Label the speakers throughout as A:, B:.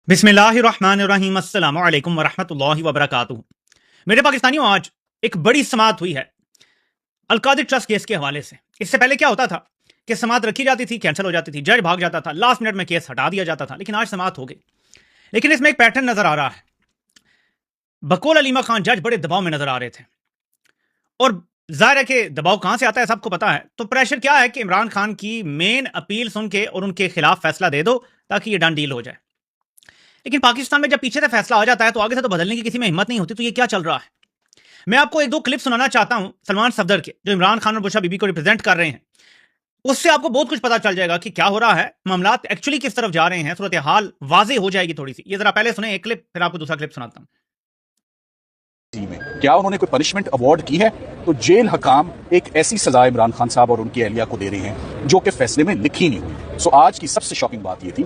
A: बिस्मिल्लाहिर्रहमानिर्रहीम अस्सलामु अलैकुम वरहमतुल्लाहि वबरकातुहू। मेरे पाकिस्तानियों, आज एक बड़ी समाअत हुई है अलकादिर ट्रस्ट केस के हवाले से। इससे पहले क्या होता था कि समाअत रखी जाती थी, कैंसिल हो जाती थी, जज भाग जाता था, लास्ट मिनट में केस हटा दिया जाता था। लेकिन आज समाअत हो गई। लेकिन इसमें एक पैटर्न नजर आ रहा है। बकोल अलीमा खान जज बड़े दबाव में नजर आ रहे थे, और जाहिर है कि दबाव कहां से आता है सबको पता है। तो प्रेशर क्या है कि इमरान खान की मेन अपील सुन के और उनके खिलाफ फैसला दे दो ताकि ये डन डील हो जाए। लेकिन पाकिस्तान में जब पीछे से फैसला आ जाता है तो आगे से तो बदलने की किसी में हिम्मत नहीं होती। तो ये क्या चल रहा है? मैं आपको एक दो क्लिप सुनाना चाहता हूं सलमान सफदर के, जो इमरान खान और बुशरा बीबी को रिप्रेजेंट कर रहे हैं। उससे आपको बहुत कुछ पता चल जाएगा कि क्या हो रहा है, मामलात एक्चुअली किस तरफ जा रहे हैं, सूरत हाल वाजे हो जाएगी थोड़ी सी। ये जरा पहले सुने एक क्लिप, फिर आपको दूसरा क्लिप सुनाता हूं।
B: में क्या उन्होंने कोई पनिशमेंट अवार्ड की है? तो जेल हकाम एक ऐसी सजा इमरान खान साहब और उनकी अहलिया को दे रहे हैं जो कि फैसले में लिखी नहीं हुई। सो आज की सबसे शॉकिंग बात यह थी,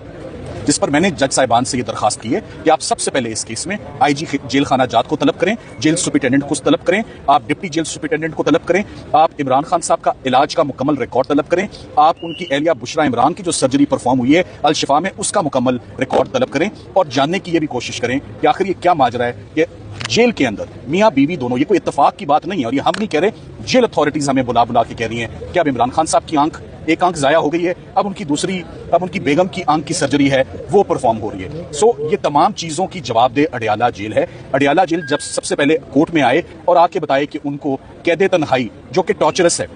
B: जिस पर मैंने जज साहिबान से यह दरखास्त की है कि आप सबसे पहले इस केस में आईजी जेल खाना जात को तलब करें, जेल सुपरिटेंडेंट को तलब करें, आप डिप्टी जेल सुपरिटेंडेंट को तलब करें, आप इमरान खान साहब का इलाज का मुकम्मल रिकॉर्ड तलब करें, आप उनकी अहलिया बुशरा इमरान की जो सर्जरी परफॉर्म हुई है अल शिफा में उसका मुकम्मल रिकॉर्ड तलब करें, और जानने की यह भी कोशिश करें कि आखिर ये क्या माजरा है कि जेल के अंदर मियां बीवी दोनों, ये कोई इत्तेफाक की बात नहीं है और ये हम नहीं कह रहे, जेल अथॉरिटीज हमें बुला बुला के कह रही हैं कि अब इमरान खान साहब की एक आंख जाया हो गई है, अब उनकी बेगम की आंख की सर्जरी है वो परफॉर्म हो रही है। सो ये तमाम चीजों की जवाबदेह अडयाला जेल है। अडयाला जेल जब सबसे पहले कोर्ट में आए और आके बताए कि उनको कैदे तन्हाई जो कि टॉर्चरस है,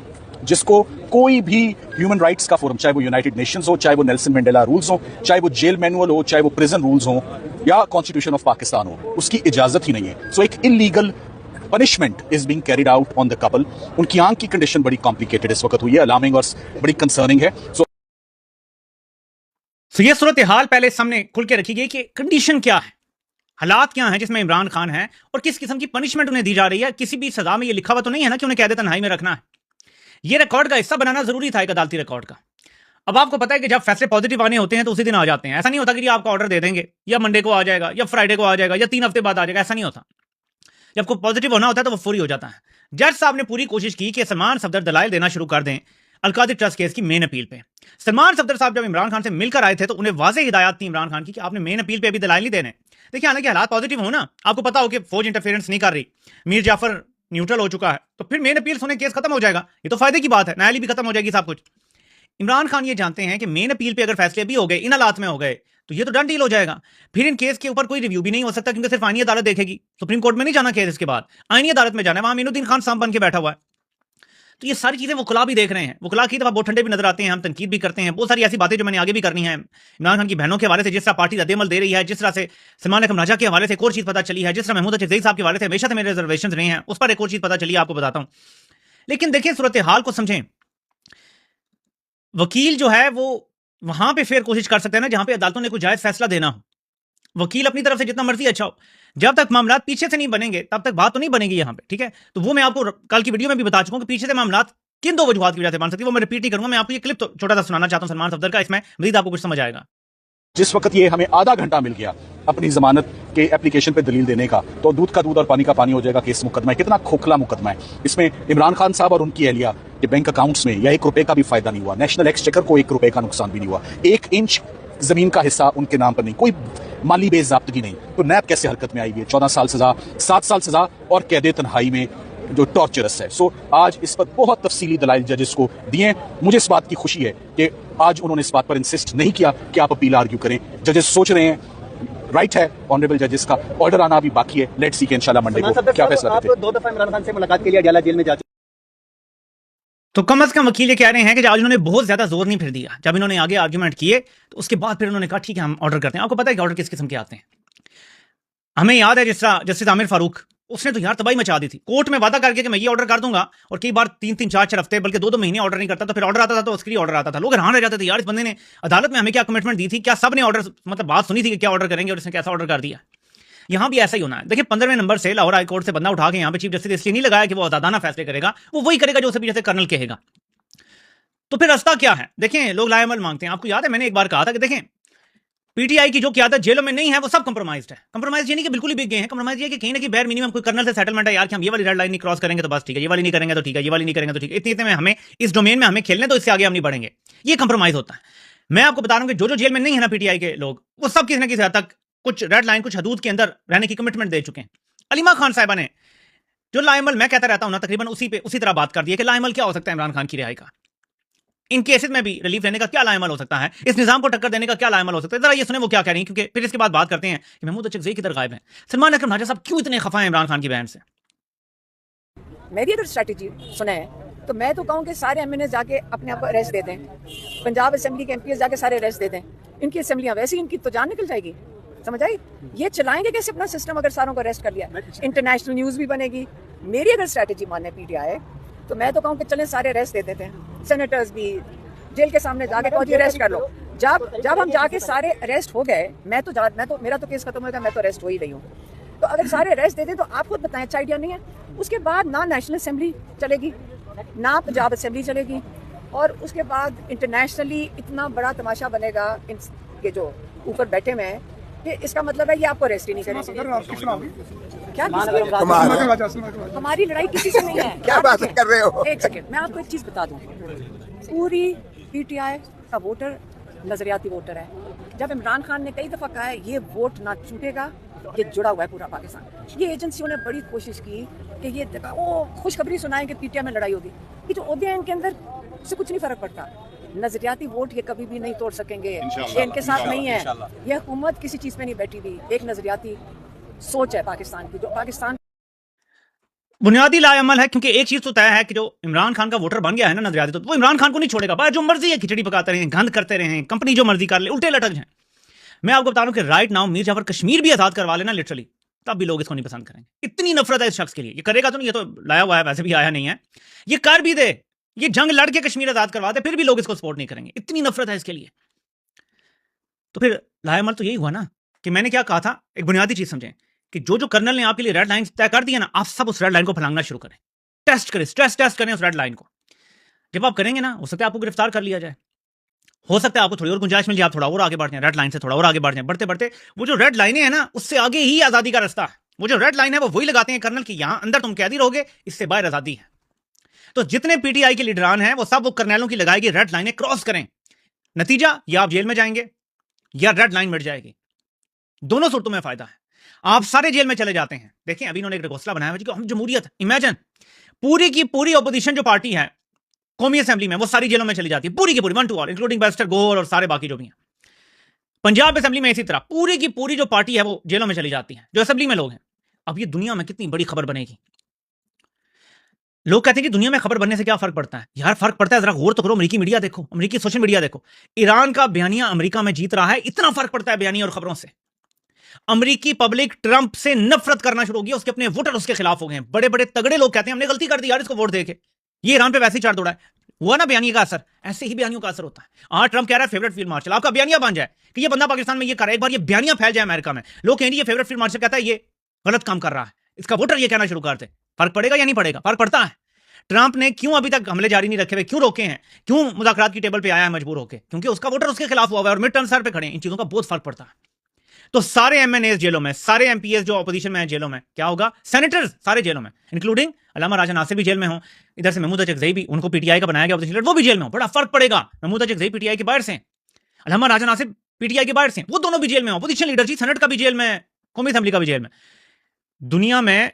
B: जिसको कोई भी ह्यूमन राइट्स का फोरम, चाहे वो यूनाइटेड नेशंस हो, चाहे वो नेल्सन मंडेला रूल्स हो, चाहे वो जेल मैनुअल हो, चाहे वो प्रिजन रूल्स हो या कॉन्स्टिट्यूशन ऑफ पाकिस्तान हो, उसकी इजाजत ही नहीं है। सो एक illegal punishment is being carried out on the couple. उनकी आंख की कंडीशन बड़ी कॉम्प्लिकेटेड इस वक्त हुई है, अलार्मिंग और बड़ी कंसर्निंग है।
A: तो ये सूरत हाल पहले सामने खुल के रखी गई कि कंडीशन क्या है, हालात क्या हैं जिसमें इमरान खान है और किस किस्म की पनिशमेंट उन्हें दी जा रही है। किसी भी सजा में ये लिखा हुआ तो नहीं है ना कि उन्हें कैद तन्हाई में रखना है। ये रिकॉर्ड का हिस्सा बनाना जरूरी था, एक अदालती रिकॉर्ड का। अब आपको पता है कि जब फैसले पॉजिटिव आने होते हैं तो उसी दिन आ जाते हैं। ऐसा नहीं होता कि जी आपका ऑर्डर दे देंगे या मंडे को आ जाएगा या फ्राइडे को आ जाएगा या 3 हफ्ते बाद आ जाएगा। ऐसा नहीं होता। जब कोई पॉजिटिव होना होता है तो वो फौरी हो जाता है। जज साहब ने पूरी कोशिश की कि सलमान सफदर दलाइल देना शुरू कर दें अलकादिर ट्रस्ट केस की मेन अपील पे। सलमान सफदर साहब जब इमरान खान से मिलकर आए थे तो उन्हें वाज़ेह हिदायत थी इमरान खान की कि आपने मेन अपील पे अभी दलाइल नहीं देने। देखिए, हालांकि हालात पॉजिटिव हो ना, आपको पता हो कि फौज इंटरफेरेंस नहीं कर रही, मीर जाफर न्यूट्रल हो चुका है, तो फिर मेन अपील सुने केस खत्म हो जाएगा। ये तो फायदे की बात है, न्यायालय भी खत्म हो जाएगी, सब कुछ। इमरान खान ये जानते हैं कि मेन अपील पे अगर फैसले भी हो गए, इन हालात में हो गए, तो ये तो डन डील हो जाएगा। फिर इन केस के ऊपर कोई रिव्यू भी नहीं हो सकता, क्योंकि सिर्फ आईनी अदालत देखेगी। सुप्रीम कोर्ट में नहीं जाना केस, इसके बाद आईनी अदालत में जाना है, वहां मीनुद्दीन खान साहब बन के बैठा हुआ है। तो ये सारी चीजें वकला भी देख रहे हैं। वकला की दफा बहुत ठंडे भी नजर आते हैं, हम तनकीद भी करते हैं। बहुत सारी ऐसी बातें जो मैंने आगे भी करनी है। इमरान खान की बहनों के हवाले से जिस तरह पार्टी रद्देमल दे रही है, जिस तरह से सलमान अकरम राजा के हवाले से एक और चीज पता चली है, जिस तरह महमूद अजीज साहब के हवाले से हमेशा से मेरे रिजर्वेशन रहे हैं, उस पर एक और चीज पता चली है, आपको बताता हूं। लेकिन देखिए, सूरत हाल को समझें। वकील जो है वो वहां पे फिर कोशिश कर सकते हैं ना जहां पे अदालतों ने कोई जायज फैसला देना हो। वकील अपनी तरफ से जितना मर्जी अच्छा हो, जब तक मामला पीछे से नहीं बनेंगे तब तक बात तो नहीं बनेगी यहां पे, ठीक है। तो वो मैं आपको कल की वीडियो में भी बता चुका हूं कि पीछे से मामला किन दो वजूहत की वजह से बन सकती है, वो मैं रिपीट नहीं करूंगा। मैं आपको ये क्लिप तो छोटा सा सुनाना चाहता हूं सलमान सफदर का, इसमें मजीद आपको कुछ समझ आएगा।
B: जिस वक्त ये हमें आधा घंटा मिल गया अपनी जमानत के एप्लीकेशन पे दलील देने का, तो दूध का दूध और पानी का पानी हो जाएगा केस मुकदमा है। कितना खोखला मुकदमा है। इसमें इमरान खान साहब और उनकी अहलिया के बैंक अकाउंट्स में या 1 रुपए का भी फायदा नहीं हुआ, नेशनल एक्सचेकर को 1 रुपए का नुकसान भी नहीं हुआ, 1 इंच जमीन का हिस्सा उनके नाम पर नहीं, कोई माली बेजाब्तगी नहीं। तो नैब कैसे हरकत में आई हुई है? 14 साल सजा, 7 साल सजा और कैदे तन्हाई में जो टॉर्चरस है। सो आज इस पर बहुत तफसीली दलाइल जजेस को दिए। मुझे इस बात की खुशी है कि आज उन्होंने इस बात पर इंसिस्ट नहीं किया कि आप अपील आर्ग्यू करें। जजेस सोच रहे हैं, राइट है, ऑनरेबल जजेस का ऑर्डर आना अभी बाकी है। लेट्स सी कि इंशाल्लाह मंडे को क्या फैसला देते हैं।
C: 2 दफा इमरान खान से मुलाकात के लिए अडयाला जेल में जा चुके।
A: तो कम से कम वकील ये कह रहे हैं कि आज उन्होंने बहुत ज्यादा जोर नहीं फिर दिया। जब इन्होंने आगे आर्ग्यूमेंट किए तो उसके बाद फिर उन्होंने कहा ठीक है हम ऑर्डर करते हैं। आपको पता है कि ऑर्डर किस किस्म के आते हैं। हमें याद है जिस तरह जस्टिस आमिर फारूक, उसने तो यार तबाही मचा दी थी कोर्ट में वादा करके कि मैं ये ऑर्डर कर दूंगा, और कई बार 3-3 4-4 हफ्ते बल्कि 2-2 महीने ऑर्डर नहीं करता, तो फिर ऑर्डर आता था तो उसके लिए ऑर्डर आता था। लोग हैरान रह जाते थे, यार इस बंदे ने अदालत में हमें क्या कमिटमेंट दी थी, क्या सब ने ऑर्डर मतलब बात सुनी थी कि क्या ऑर्डर करेंगे और इसने कैसा ऑर्डर कर दिया। यहां भी ऐसा ही होना है। देखिए, 15वें नंबर से लाहौर हाई कोर्ट से बंदा उठा के यहां पे चीफ जस्टिस इसलिए नहीं लगाया कि वो आजादाना फैसले करेगा, वो वही करेगा जो उसे भी जैसे कर्नल कहेगा। तो फिर रास्ता क्या है? देखें, लोग लाएमल मांगते हैं। आपको याद है मैंने एक बार कहा था कि देखें, पीटीआई की जो क्यादत जेलों में नहीं है वो सब कंप्रोमाइज्ड है। कंप्रोमाइज ये नहीं कि बिल्कुल ही बिक गए हैं, कंप्रोमाइज ये कि कहीं ना कहीं बैर मिनिमम कोई कर्नल से सेटलमेंट है यार कि हम ये वाली रेड लाइन नहीं क्रॉस करेंगे तो बस ठीक है, ये वाली नहीं करेंगे तो ठीक है, ये वाली नहीं करेंगे तो ठीक है, इतने इतने में हमें इस डोमेन में हमें खेलने तो इससे आगे हम नहीं बढ़ेंगे। ये कंप्रोमाइज होता है। मैं आपको बता रहा हूं कि जो जो जेल में नहीं है ना पीटीआई के लोग, वो सब किसी ना किसी हद तक कुछ रेड लाइन, कुछ हदूद के अंदर रहने की कमिटमेंट दे चुके हैं। अलीमा खान साहिबा ने जो लाइमल मैं कहता रहता हूं ना, तकरीबन उसी तरह बात कर दी है कि लाइमल क्या हो सकता है इमरान खान की रिहाई का, इन केसेस में भी रिलीफ लेने का क्या लाइमल हो सकता है, इस निजाम को टक्कर देने का क्या लाइमल हो सकता है। जरा ये सुने वो क्या कह रही हैं, क्योंकि फिर इसके बाद बात करते हैं कि महमूद अचकज़ई किधर गायब हैं। सलमान अकरम राजा साहब क्यों इतने खफा हैं इमरान खान की बहन से?
D: मेरी अगर स्ट्रैटेजी सुने तो मैं तो कहूँ कि सारे एमएनए जाके अपने आप को अरेस्ट दे दें, पंजाब असेंबली के एमपीएस जाके सारे अरेस्ट दे दें। इनकी असेंबलियाँ वैसे ही इनकी तो जान निकल जाएगी, समझ आई? ये चलाएंगे कैसे अपना सिस्टम अगर सारों को अरेस्ट कर लिया? इंटरनेशनल न्यूज़ भी बनेगी। मेरी अगर स्ट्रैटेजी माने पीटीआई तो मैं तो कहूँ कि चलें सारे अरेस्ट दे देते हैं, सेनेटर्स भी जेल के सामने जाके कहो जी अरेस्ट कर लो। जब हम जाके सारे अरेस्ट हो गए, मैं तो मेरा तो केस खत्म होगा, मैं तो अरेस्ट हो ही रही हूँ। तो अगर सारे अरेस्ट दे दें तो आप खुद बताएं, अच्छा आइडिया नहीं है? उसके बाद ना नेशनल असेंबली चलेगी, ना पंजाब असेंबली चलेगी, और उसके बाद इंटरनेशनली इतना बड़ा तमाशा बनेगा इनके जो ऊपर बैठे हुए हैं कि इसका मतलब है ये आपको अरेस्ट ही नहीं करेंगे। क्या हमारी लड़ाई किसी से नहीं है।
E: क्या बात कर रहे हो?
D: एक सेकंड, मैं आपको एक चीज बता दूं, पूरी पीटीआई का वोटर नजरियाती वोटर है। जब इमरान खान ने कई दफा कहा है ये वोट ना छूटेगा, ये जुड़ा हुआ है पूरा पाकिस्तान। ये एजेंसियों ने बड़ी कोशिश की कि ये वो खुशखबरी सुनाएं कि पीटीआई में लड़ाई होगी। ये जो ओहदे हैं इनके अंदर से कुछ नहीं फर्क पड़ता। नजरियाती वोट ये कभी भी नहीं तोड़ सकेंगे, ये इनके साथ नहीं है। ये हुकूमत किसी चीज पे नहीं बैठी हुई, एक नजरियाती सोच है पाकिस्तान की, जो पाकिस्तान
A: बुनियादी लाअमल है। क्योंकि एक चीज तो तय है कि जो इमरान खान का वोटर बन गया है ना नजरियाती, तो वो इमरान खान को नहीं छोड़ेगा। भाई जो मर्जी है खिचड़ी पकाते रहे, गंद करते रहे, कंपनी जो मर्जी कर ले, उल्टे लटक जाए। मैं आपको बता रहा हूं कि राइट नाउ मीर जाफर कश्मीर भी आजाद करवा लेना लिटरली, तब भी लोग इसको नहीं पसंद करेंगे। इतनी नफरत है इस शख्स के लिए। ये करेगा तो नहीं, ये तो लाया हुआ है, वैसे भी आया नहीं है। ये कर भी दे, ये जंग लड़ के कश्मीर आजाद करवा दे, फिर भी लोग इसको सपोर्ट नहीं करेंगे। इतनी नफरत है इसके लिए। तो फिर लाअमल तो यही हुआ ना कि मैंने क्या कहा था, एक बुनियादी चीज समझें कि जो कर्नल ने आपके लिए रेड लाइन तय कर दिया ना, आप सब उस रेड लाइन को फलांगना शुरू करें, टेस्ट करें, स्ट्रेस टेस्ट करें उस रेड लाइन को। जब आप करेंगे ना, हो सकता है आपको गिरफ्तार कर लिया जाए, हो सकता है आपको थोड़ी और गुंजाइश मिल जाए, आप थोड़ा और आगे बढ़ जाए, रेड लाइन से थोड़ा और आगे बढ़ जाए। बढ़ते बढ़ते वो जो रेड लाइनें हैं ना, उससे आगे ही आजादी का रास्ता है। वो जो रेड लाइन है वो वही लगाते हैं कर्नल की, यहां अंदर तुम कैदी रहोगे, इससे बाहर आजादी है। तो जितने पीटीआई के लीडरान हैं वो सब वो कर्नलों की लगाएगी रेड लाइनें क्रॉस करें। नतीजा या आप जेल में जाएंगे या रेड लाइन मिट जाएगी। दोनों सूरतों में फायदा है। आप सारे जेल में चले जाते हैं। देखिए अभी इन्होंने एक घोंसला बनाया है, हम जमहूरियत, इमेजिन पूरी की पूरी ऑपोजिशन जो पार्टी है कौमी असेंबली में, वो सारी जेलों में चली जाती है, पूरी की पूरी, 1 to all, including barrister Gohar और सारे बाकी जो भी हैं। पंजाब असेंबली में इसी तरह पूरी की पूरी जो पार्टी है वो जेलों में चली जाती है, जो असेंबली में लोग हैं। अब ये दुनिया में कितनी बड़ी खबर बनेगी। लोग कहते हैं कि दुनिया में खबर बनने से क्या फर्क पड़ता है। यार फर्क पड़ता है, जरा गौर तो करो, अमेरिकी मीडिया देखो, अमेरिकी सोशल मीडिया देखो। ईरान का बयानिया अमेरिका में जीत रहा है, इतना फर्क पड़ता है बयानिया और खबरों से। अमेरिकी पब्लिक ट्रंप से नफरत करना शुरू हो गया, उसके अपने वोटर उसके खिलाफ हो गए। बड़े बड़े तगड़े लोग कहते हैं हमने गलती कर दी यार इसको वोट देके, ये ईरान पे वैसे ही चार दौड़ा है। हुआ ना बयानिया का असर, ऐसे ही बयानियों का असर होता है। आज ट्रंप कह रहा है फेवरेट फील्ड मार्शल, आपका बयानिया बन जाए कि ये बंदा पाकिस्तान में ये कर रहा है, एक बार ये बयानिया फैल जाए अमेरिका में, लोग कहेंगे ये फेवरेट फील्ड मार्शल कहता है ये गलत काम कर रहा है, इसका वोटर ये कहना शुरू करते। फर्क पड़ेगा या नहीं पड़ेगा? फर्क पड़ता है। ट्रंप ने क्यों अभी तक हमले जारी नहीं रखे हुए, क्यों रोके हैं, क्यों मुज़ाकरात की टेबल पे आया है मजबूर होकर? क्योंकि उसका वोटर उसके खिलाफ हुआ है और मिड टर्म सर पे खड़े हैं। इन चीजों का बहुत फर्क पड़ता है। तो सारे एमएनए जेलों में, सारे एमपीएस जो अपोजिशन में है जेलों में, क्या होगा? सेनेटर्स सारे जेलों में, इंक्लूडिंग अल्लामा राजा नासिर भी जेल में हो, इधर से महमूद अचकज़ई भी, उनको पीटीआई का बनाया गया अपोजिशन लीडर, वो भी जेल में हो। बड़ा फर्क पड़ेगा। महमूद अचकज़ई पीटीआई के बाहर से, अल्लामा राजा नासिर पीटीआई के बाहर से, वो दोनों भी जेल में हो। अपोजिशन लीडर जी, सेनेट का भी जेल में, कौमी असेंबली का भी जेल में। दुनिया में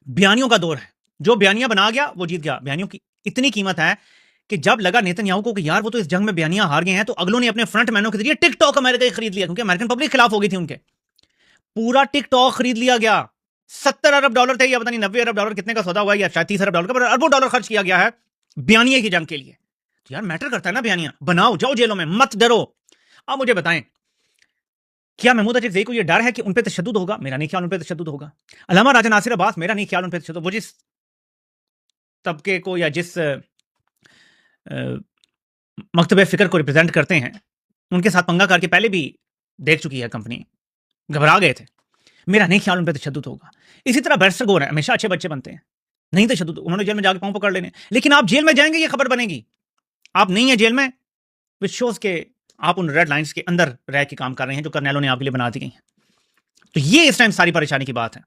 A: बयानियों का दौर है, जो बयानिया बना गया वो जीत गया। बयानियों की इतनी कीमत है कि जब लगा नेतन्याहू को कि यार वो तो इस जंग में बयानिया हार गए हैं, तो अगलों ने अपने फ्रंट मैनों के जरिए टिकटॉक अमेरिका खरीद लिया, क्योंकि अमेरिकन पब्लिक खिलाफ हो गई थी उनके। पूरा टिकटॉक खरीद लिया गया। $70 अरब थे, या पता नहीं $90 अरब कितने का सौदा हुआ है, या शायद $30 अरब का, पर अरबों डॉलर खर्च किया गया है बयानिया की जंग के लिए। तो यार मैटर करता है ना, बयानिया बनाओ, जाओ जेलों में, मत डरो। अब मुझे बताएं, क्या महमूद अचकज़ई को यह डर है कि उन पर तशद्दुद होगा? मेरा नहीं ख्याल उन पर तशद्दुद होगा। अल्लामा राजा नासिर अब्बास, मेरा नहीं ख्याल उन पर तशद्दुद। वो जिस तबके को या जिस मकतबे फिक्र को रिप्रेजेंट करते हैं, उनके साथ पंगा करके पहले भी देख चुकी है कंपनी, घबरा गए थे। मेरा नहीं ख्याल उन पर तशद्दुद होगा। इसी तरह बैरिस्टर गोहर है, हमेशा अच्छे बच्चे बनते हैं, नहीं तशद्दुद, उन्होंने जेल में जाकर पांव पकड़ लेने। लेकिन आप जेल में जाएंगे ये खबर बनेगी, आप नहीं है जेल में, विच शोज के आप उन रेड लाइंस के अंदर रह के काम कर रहे हैं जो कर्नलों ने आपके लिए बना दी गई हैं। तो ये इस टाइम सारी परेशानी की बात है।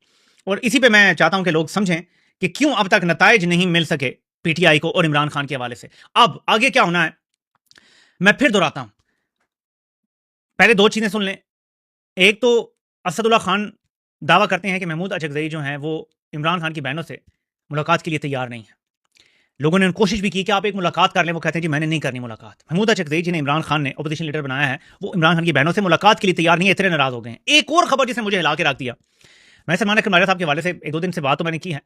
A: और इसी पे मैं चाहता हूं कि लोग समझें कि क्यों अब तक नताइज नहीं मिल सके पीटीआई को और इमरान खान के हवाले से। अब आगे क्या होना है मैं फिर दोहराता हूं। पहले दो चीजें सुन लें। एक तो असदुल्ला खान दावा करते हैं कि महमूद अचकज़ई जो हैं वो इमरान खान की बहनों से मुलाकात के लिए तैयार नहीं है। लोगों ने कोशिश भी की कि आप एक मुलाकात कर लें, वो कहते हैं जी मैंने नहीं करनी मुलाकात। महमूद अचकज़ई जिन्हें इमरान खान ने अपोजिशन लीडर बनाया है, वो इमरान खान की बहनों से मुलाकात के लिए तैयार नहीं है, इतने नाराज हो गए हैं। एक और खबर जिसने मुझे हिला के रख दिया, मैं सलमान अकरम राजा साहब के हवाले से 1-2 दिन से बात तो मैंने की है,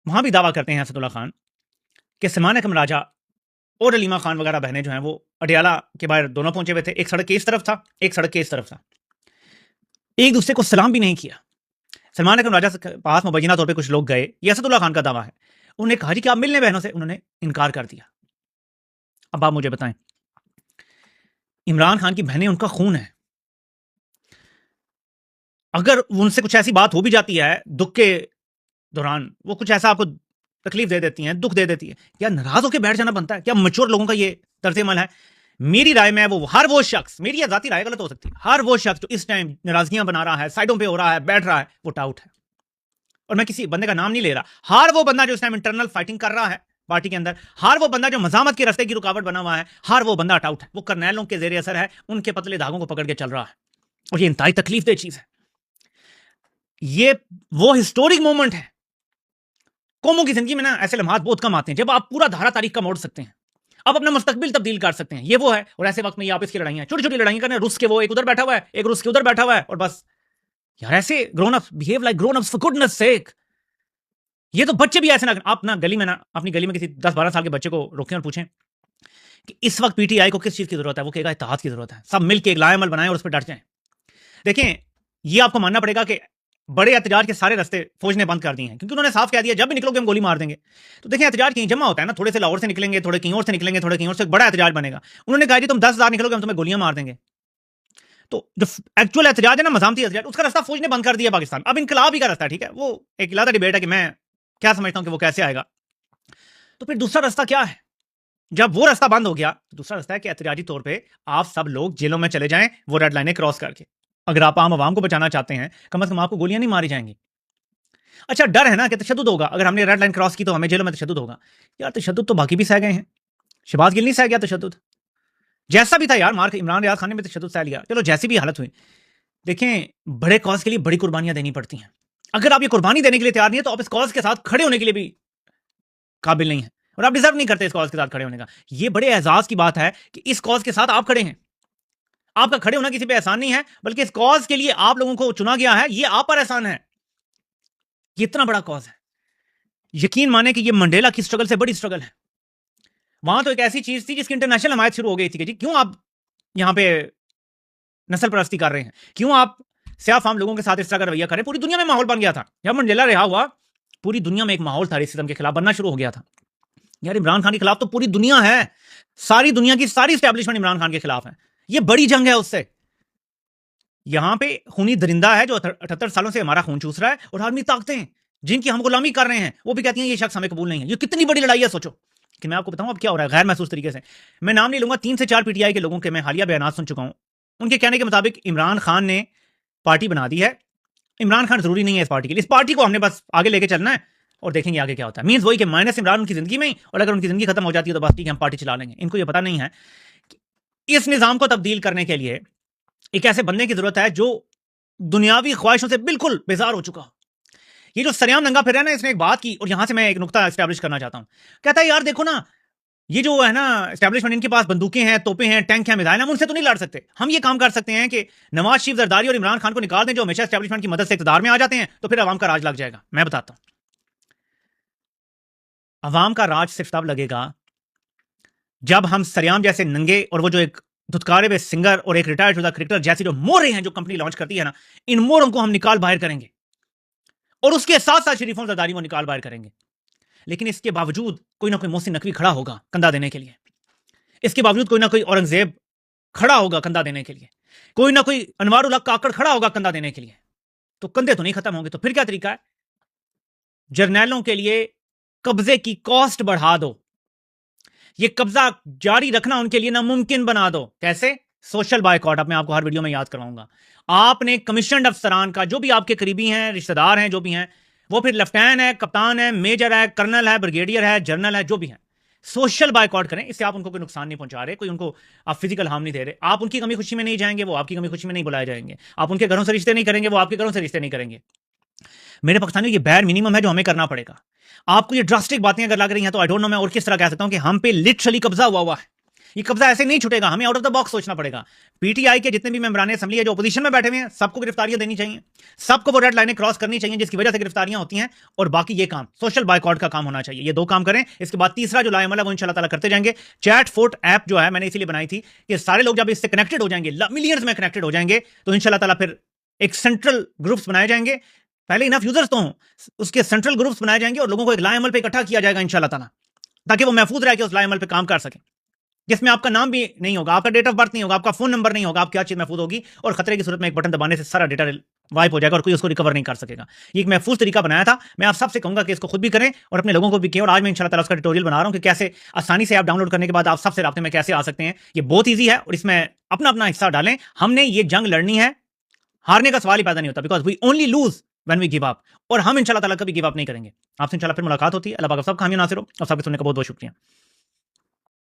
A: वहां भी दावा करते हैं असदुल्ला खान कि सलमान अकरम राजा और अलीमा खान वगैरह बहनें जो हैं वो अडियाला के बाहर दोनों पहुंचे हुए थे। एक सड़क के इस तरफ था, एक सड़क के इस तरफ था, एक दूसरे को सलाम भी नहीं किया। सलमान अकरम राजा के पास मुबैना तौर पे कुछ लोग गए, ये असदुल्ला खान का दावा है। उन्होंने कहा जी कि आप मिलने बहनों से, उन्होंने इनकार कर दिया। अब आप मुझे बताएं, इमरान खान की बहनें उनका खून है, अगर उनसे कुछ ऐसी बात हो भी जाती है दुख के दौरान, वो कुछ ऐसा आपको तकलीफ दे देती हैं, दुख दे देती है, क्या नाराज होकर बैठ जाना बनता है? क्या मैच्योर लोगों का ये तर्ज अमल है? मेरी राय में हर वो शख्स, मेरी जाती राय गलत हो सकती है, हर वो शख्स जो इस टाइम नाराजगियां बना रहा है, साइडों पे हो रहा है, बैठ रहा है, वो टाउट है। और मैं किसी बंदे का नाम नहीं ले रहा, हर वो बंदा जो इस टाइम इंटरनल फाइटिंग कर रहा है पार्टी के अंदर, हर वो बंदा जो मजामत के रास्ते की रुकावट बना हुआ है, हर वो बंदा टाउट है। वो करनैलों के जेर असर है, उनके पतले धागों को पकड़ के चल रहा है, और ये इंतहाई तकलीफ दे चीज है। ये वो हिस्टोरिक मोमेंट है। कौमों की जिंदगी में ना ऐसे लम्हात बहुत कम आते हैं जब आप पूरा धारा तारीख का मोड़ सकते हैं, आप अपना मुस्तकबिल तब्दील कर सकते हैं। ये वो है। और ऐसे वक्त में ये आपस की लड़ाइयां, छोटी छोटी लड़ाइयां करने, रूस के वो एक उधर बैठा हुआ है, एक रूस के उधर बैठा हुआ है, और बस यार ऐसे grown up behave like grown ups for goodness sake. ये तो बच्चे भी ऐसे ना, आप ना गली में ना अपनी गली में किसी 10-12 साल के बच्चे को रोकें और पूछें कि इस वक्त पीटीआई को किस चीज की जरूरत है, वो कहेगा इत्तेहाद की जरूरत है, सब मिलकर एक लाएमल बनाएं और उस पर डट जाएं। देखें, ये आपको मानना पड़ेगा कि बड़े एहतजाज के सारे रास्ते फौज ने बंद कर दिए हैं, क्योंकि उन्होंने साफ कह दिया जब भी निकलोगे हम गोली मार देंगे। तो देखें, एहतजाज कहीं जमा होता है ना, थोड़े से लाहौर से निकलेंगे, थोड़े कहीं और से निकलेंगे, थोड़े कहीं और से, बड़ा एहतजाज बनेगा। उन्होंने कहा जी तुम 10,000 निकलोगे हम तुम्हें गोलियां मार देंगे। तो जो एक्चुअल एहतजाज है ना, मजामती एहतजाज, उसका रास्ता फौज ने बंद कर दिया पाकिस्तान। अब इनकलाब ही का रास्ता है, ठीक है, वो एक इलादा डिबेट है कि मैं क्या समझता हूं कि वो कैसे आएगा। तो फिर दूसरा रास्ता क्या है? जब वो रास्ता बंद हो गया, तो दूसरा रास्ता है कि एहतजाजी तौर पर आप सब लोग जेलों में चले जाएं, वो रेड लाइनें क्रॉस करके। अगर आप आम आवाम को बचाना चाहते हैं, कम से कम आपको गोलियां नहीं मारी जाएंगी। अच्छा, डर है ना कि तशद्दुद होगा, अगर हमने रेड लाइन क्रॉस की तो हमें जेलों में तशद्दुद होगा। यार तशद्दुद तो बाकी भी सह गए हैं, शहबाज गिल नहीं सह गया तशद्दुद, जैसा भी था यार, मार इमरान रियाज खान ने भी तशद्दुद सह लिया। चलो जैसी भी हालत हुई, देखें बड़े कॉज के लिए बड़ी कुर्बानियां देनी पड़ती हैं। अगर आप ये कुर्बानी देने के लिए तैयार नहीं है तो आप इस कॉज के साथ खड़े होने के लिए भी काबिल नहीं है, और आप डिजर्व नहीं करते इस कॉज के साथ खड़े होने का। ये बड़े एजाज की बात है कि इस कॉज के साथ आप खड़े हैं। आपका खड़े होना किसी पे एहसान नहीं है, बल्कि इस कॉज के लिए आप लोगों को चुना गया है, ये आप पर एहसान है। ये इतना बड़ा कॉज है, यकीन माने कि ये मंडेला की स्ट्रगल से बड़ी स्ट्रगल है। वहां तो एक ऐसी चीज थी जिसकी इंटरनेशनल हमायत शुरू हो गई थी कि जी क्यों आप यहां पे नस्ल परस्ती कर रहे हैं, क्यों आप स्याह फाम लोगों के साथ इस तरह का रवैया कर रहे हैं। पूरी दुनिया में माहौल बन गया था जब मंडेला रिहा हुआ, पूरी दुनिया में एक माहौल था रेसिज्म के खिलाफ बनना शुरू हो गया था। यार इमरान खान के खिलाफ तो पूरी दुनिया है, सारी दुनिया की सारी स्टैब्लिशमेंट इमरान खान के खिलाफ है। ये बड़ी जंग है उससे। यहां पे खूनी दरिंदा है जो 78 सालों से हमारा खून चूस रहा है, और आर्मी ताकतें जिनकी हम गुलामी कर रहे हैं वो भी कहती हैं ये शख्स हमें कबूल नहीं है। ये कितनी बड़ी लड़ाई है, सोचो। कि मैं आपको बताऊं अब क्या हो रहा है गैर महसूस तरीके से। मैं नाम नहीं लूंगा, 3 से 4 पीटीआई के लोगों के मैं हालिया बयान सुन चुका हूं। उनके कहने के मुताबिक इमरान खान ने पार्टी बना दी है, इमरान खान जरूरी नहीं है इस पार्टी के लिए, इस पार्टी को हमने बस आगे लेके चलना है और देखेंगे आगे क्या होता है। मींस वही कि माइनस इमरान उनकी जिंदगी में ही, और अगर उनकी जिंदगी खत्म हो जाती है तो बस ठीक है हम पार्टी चला लेंगे। इनको ये पता नहीं है कि इस निजाम को तब्दील करने के लिए एक ऐसे बंदे की जरूरत है जो दुनियावी ख्वाहिशों से बिल्कुल बेजार हो चुका। ये जो सरेआम नंगा फिर है ना, इसने एक बात की, और यहां से मैं एक नुकता एस्टैब्लिश करना चाहता हूं। कहता है यार देखो ना, ये जो है ना एस्टैब्लिशमेंट, इनके पास बंदूकें हैं, तोपें हैं, टैंक हैं, मिसाइल हैं, हम उनसे तो नहीं लड़ सकते। हम ये काम कर सकते हैं कि नवाज शरीफ, जरदारी और इमरान खान को निकाल दें जो हमेशा एस्टैब्लिशमेंट की मदद से इक़्तिदार में आ जाते हैं, तो फिर अवाम का राज लग जाएगा। मैं बताता हूं, अवाम का राज सिर्फ तब लगेगा जब हम सरेआम जैसे नंगे, और वो जो एक धुतकारे हुए सिंगर और एक रिटायर्ड शुदा क्रिकेटर जैसी जो मोहरें हैं जो कंपनी लॉन्च करती है ना, इन मोहरों को हम निकाल बाहर करेंगे, और उसके साथ साथ शरीफों जरदारी को निकाल बाहर करेंगे। लेकिन इसके बावजूद कोई ना कोई मोहसिन नकवी खड़ा होगा कंधा देने के लिए, इसके बावजूद कोई ना कोई औरंगजेब खड़ा होगा कंधा देने के लिए, कोई ना कोई अनवारुल हक काकड़ खड़ा होगा कंधा देने के लिए। तो कंधे तो नहीं खत्म होंगे, तो फिर क्या तरीका है? जर्नैलों के लिए कब्जे की कॉस्ट बढ़ा दो, ये कब्जा जारी रखना उनके लिए नामुमकिन बना दो। कैसे? Social boycott. अब मैं आपको हर वीडियो में याद करवाऊंगा। आपने कमीशन्ड अफसरान का, जो भी आपके करीबी हैं, रिश्तेदार हैं, जो भी हैं, वो फिर लेफ्टिनेंट है, कप्तान है, मेजर है, कर्नल है, ब्रिगेडियर है, जनरल है, जो भी है, सोशल बायकॉट करें, इससे आप उनको कोई नुकसान नहीं पहुंचा रहे, कोई उनको आप फिजिकल हार्म नहीं दे रहे, आप उनकी कमी खुशी में नहीं जाएंगे, वो आपकी कमी खुशी में नहीं बुलाए जाएंगे, आप उनके घरों से रिश्ते नहीं करेंगे, वो आपके घरों से रिश्ते नहीं करेंगे। मेरे पाकिस्तानियों ये बैर मिनिमम है जो हमें करना पड़ेगा। आपको ये ड्रास्टिक बातें अगर लग रही हैं तो आई डोंट नो मैं और किस तरह कह सकता हूं कि हम पे लिटरली कब्जा हुआ है। ये कब्जा ऐसे नहीं छूटेगा, हमें आउट ऑफ द बॉक्स सोचना पड़ेगा। पीटीआई के जितने भी मेंबरान असेंबली है जो अपोजिशन में बैठे हुए हैं, सबको गिरफ्तारियां देनी चाहिए, सबको वो रेड लाइनें क्रॉस करनी चाहिए जिसकी वजह से गिरफ्तारियां होती हैं। और बाकी ये काम सोशल बायकॉट का काम होना चाहिए। ये 2 काम करें, इसके बाद तीसरा जो लाएमल है वो इंशाल्लाह ताला करते जाएंगे। चैट फोर्ट ऐप जो है मैंने इसीलिए बनाई थी कि सारे लोग जब इससे कनेक्टेड हो जाएंगे, मिलियंस में कनेक्टेड हो जाएंगे, तो इंशाल्लाह ताला फिर एक सेंट्रल ग्रुप्स बनाए जाएंगे। पहले इनफ यूजर्स तो हों, उसके सेंट्रल ग्रुप्स बनाए जाएंगे और लोगों को एक लाएमल पे इकट्ठा किया जाएगा इंशाल्लाह ताला, ताकि वो महफूज रह के उस लाएमल पे काम कर सकें, जिसमें आपका नाम भी नहीं होगा, आपका डेट ऑफ बर्थ नहीं होगा, आपका फोन नंबर नहीं होगा, आप क्या चीज महफूज होगी। और खतरे की सूरत में एक बटन दबाने से सारा डेटा वाइप हो जाएगा और कोई उसको रिकवर नहीं कर सकेगा। ये एक महफूज तरीका बनाया था। मैं आप सबसे कहूंगा कि इसको खुद भी करें और अपने लोगों को भी करें। और आज मैं इंशाल्लाह ताला उसका ट्यूटोरियल बना रहा हूं कि कैसे आसानी से आप डाउनलोड करने के बाद आप सबसे राब्ते में कैसे आ सकते हैं। ये बहुत ईजी है और इसमें अपना अपना हिस्सा डालें। हमने ये जंग लड़नी है, हारने का सवाल ही पैदा नहीं होता, because we only lose when we give up. और हम इंशाल्लाह ताला कभी गिव अप नहीं करेंगे। आपसे इंशाल्लाह फिर मुलाकात होती है। अल्लाह पाक सब खामियां नासिर हो और सबके सुनने का बहुत बहुत शुक्रिया।